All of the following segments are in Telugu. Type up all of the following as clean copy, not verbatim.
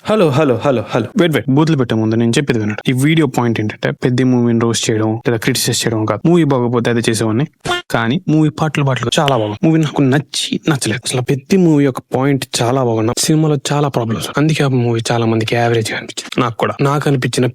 Hello hello hello hello wait బూతులు పెట్టే ముందు నేను చెప్పేది వినండి. ఈ వీడియో పాయింట్ ఏంటంటే పెద్ద మూవీని రోస్ట్ చేయడం లేదా క్రిటిసైజ్ చేయడం కాదు. మూవీ బాగోపోతే అది చేసేవాడిని, కానీ మూవీ పాటలు చాలా బాగుంది. మూవీ నాకు నచ్చలేదు. అసలు పెద్ద మూవీ యొక్క పాయింట్ చాలా బాగున్నా, సినిమాలో చాలా ప్రాబ్లమ్స్, అందుకే ఆ మూవీ చాలా మందికి యావరేజ్ గా అనిపించింది. నాకు కూడా నాకు అనిపించిన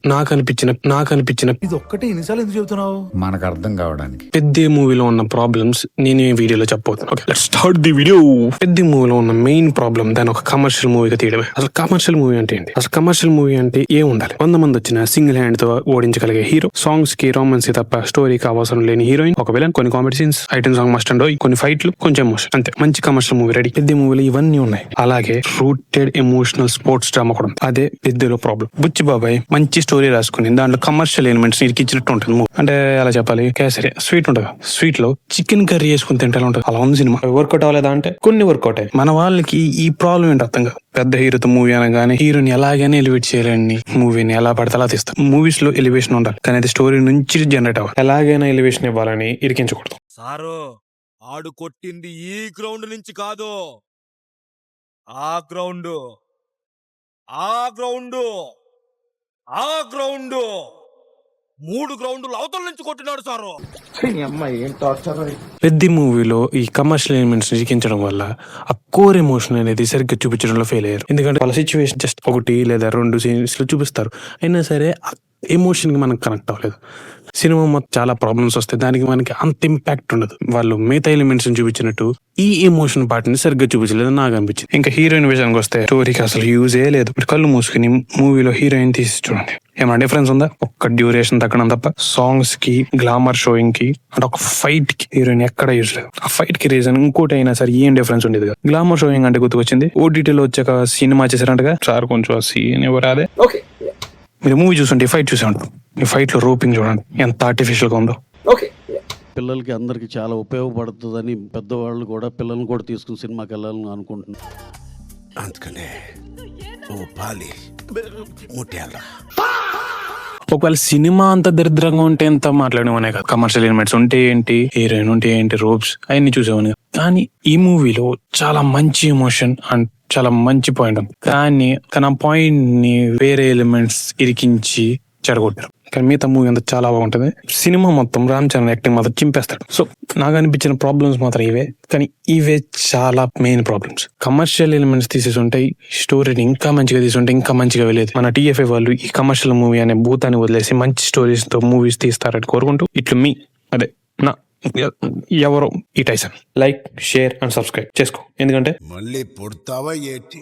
ఇది ఒక్కటే ఎన్నిసార్లు ఎందుకు చెబుతున్నావు? మనకు అర్థం కావడానికి. పెద్ద మూవీలో ఉన్న ప్రాబ్లమ్స్ నేను ఈ వీడియోలో చెప్పబోతున్నాను. Okay, let's start the video. పెద్ద మూవీలో ఉన్న మెయిన్ ప్రాబ్లం దాని ఒక కమర్షియల్ మూవీగా తీయడమే. అసలు కమర్షియల్ మూవీ అంటే ఏంటి? అసలు కమర్షియల్ మూవీ అంటే ఏం ఉండాలి? 100 మంది వచ్చిన సింగిల్ హ్యాండ్ తో ఓడించగలిగే హీరో, సాంగ్స్ కి రొమాన్స్ తప్ప స్టోరీకి అవసరం లేని హీరోయిన్, ఒక విలన్, కొన్ని comedy scenes, item song must and కొన్ని ఫైట్లు, కొంచెం ఎమోషన్, అంతే. మంచి కమర్షియల్ మూవీ రెడీ. పెద్ద మూవీలో ఇవన్నీ ఉన్నాయి. అలాగే రూటెడ్ ఎమోషనల్ స్పోర్ట్స్ డ్రామా కూడా ఉంది. అదే పెద్దలో ప్రాబ్లం. బుచ్చి బాబాయ్ మంచి స్టోరీ రాసుకుని దాంట్లో కమర్షియల్ ఎలిమెంట్స్ ఇచ్చినట్టు ఉంటుంది మూవీ. అంటే ఎలా చెప్పాలి, కేసరి స్వీట్ ఉంటుంది, స్వీట్ లో చికెన్ కర్రీ వేసుకుని తింటే ఎలా ఉంటుంది, అలా ఉంది సినిమా. వర్కౌట్ అవ్వలేదా అంటే కొన్ని వర్కౌట్ అయ్యాయి. మన వాళ్ళకి ఈ ప్రాబ్లం ఏంటి అర్థం కాదు. పెద్ద హీరోతో మూవీ అనగానే హీరోని ఎలాగైనా ఎలివేట్ చేయాలని మూవీని ఎలా పడితే అలా తీస్తాం. మూవీస్ లో ఎలివేషన్ ఉండాలి, కానీ అది స్టోరీ నుంచి జనరేట్ అవ్వాలి. ఎలాగైనా ఎలివేషన్ ఇవ్వాలని ఇరికించకూడదు. సారు ఆడు కొట్టింది ఈ గ్రౌండ్ నుంచి కాదు, ఆ గ్రౌండ్ ఆ గ్రౌండ్ ఆ గ్రౌండ్ 3 గ్రౌండ్లు అవతల నుంచి కొట్టినాడు సారు. పెద్ద మూవీలో ఈ కమర్షియల్ ఎలిమెంట్స్ ఇరికించడం వల్ల ఆ కోర్ ఎమోషన్ అనేది సరిగ్గా చూపించడంలో ఫెయిల్ అయ్యారు. ఎందుకంటే వాళ్ళ సిచ్యువేషన్ జస్ట్ 1 లేదా 2 సీన్స్ లో చూపిస్తారు, అయినా సరే ఎమోషన్ కి మనం కనెక్ట్ అవ్వలేదు. సినిమా మొత్తం చాలా ప్రాబ్లమ్స్ వస్తాయి, దానికి మనకి అంత ఇంపాక్ట్ ఉండదు. వాళ్ళు మిగతా ఎలిమెంట్స్ చూపించినట్టు ఈ ఎమోషన్ పార్ట్ని సరిగ్గా చూపించలేదు నాకు అనిపించింది. ఇంకా హీరోయిన్ విషయానికి వస్తే స్టోరీకి అసలు యూజే లేదు. ఇప్పుడు కళ్ళు మూసుకుని మూవీలో హీరోయిన్ తీసి చూడండి, ఏమైనా డిఫరెన్స్ ఉందా? ఒక్క డ్యూరేషన్ తగ్గడం తప్ప. సాంగ్స్ కి, గ్లామర్ షోయింగ్ కి, అంటే ఒక ఫైట్ కి హీరోయిన్ ఎక్కడ యూజ్ లేదు. ఆ ఫైట్ కి రీజన్ ఇంకోటి అయినా సరే ఏం డిఫరెన్స్ ఉండేది కదా. గ్లామర్ షోయింగ్ అంటే గుర్తుకొచ్చింది, ఓటీటీలో వచ్చాక సినిమా చేశారంటగా సార్, కొంచెం ఆ సీన్ ఎవరు అదే. మీరు మూవీ చూస్తుంటే ఫైట్ చూసే ఉంటారు, ఈ ఫైట్ లో రూపింగ్ చూడండి ఎంత ఆర్టిఫిషియల్ గా ఉందో. పిల్లలకి అందరికి చాలా ఉపయోగపడుతుందని పెద్దవాళ్ళు కూడా పిల్లల్ని కూడా తీసుకుని సినిమాకి వెళ్ళాలని అనుకుంటున్నారు. అందుకనే ఓ పాలి ముట్యాల. ఒకవేళ సినిమా అంత దరిద్రంగా ఉంటే ఎంత మాట్లాడమనే కాదు, కమర్షియల్ ఎలిమెంట్స్ ఉంటే ఏంటి, హీరోయిన్ ఉంటే ఏంటి, రోప్స్ అవన్నీ చూసేవాని. కానీ ఈ మూవీలో చాలా మంచి ఎమోషన్ అండ్ చాలా మంచి పాయింట్ ఉంది, కానీ తన పాయింట్ ని వేరే ఎలిమెంట్స్ ఇరికించి చెడగొట్టారు. కానీ మిగతా మూవీ అంతా చాలా బాగుంటుంది. సినిమా మొత్తం రామ్ చరణ్ యాక్టింగ్ మాత్రం చింపేస్తాడు. సో నాకు అనిపించిన ప్రాబ్లమ్స్ మాత్రం ఇవే, కానీ ఇవే చాలా మెయిన్ ప్రాబ్లమ్స్. కమర్షియల్ ఎలిమెంట్స్ తీసేసి ఉంటాయి, స్టోరీని ఇంకా మంచిగా తీసుంటే ఇంకా మంచిగా వెళ్ళేది. మన TFI వాళ్ళు ఈ కమర్షియల్ మూవీ అనే భూతాన్ని వదిలేసి మంచి స్టోరీస్ తో మూవీస్ తీస్తారని కోరుకుంటూ, ఇట్లు మీ అదే నా ఎవరో ఈ Tyson. Like, share and subscribe చేసుకో, ఎందుకంటే మళ్ళీ పుడతావా ఏంటి?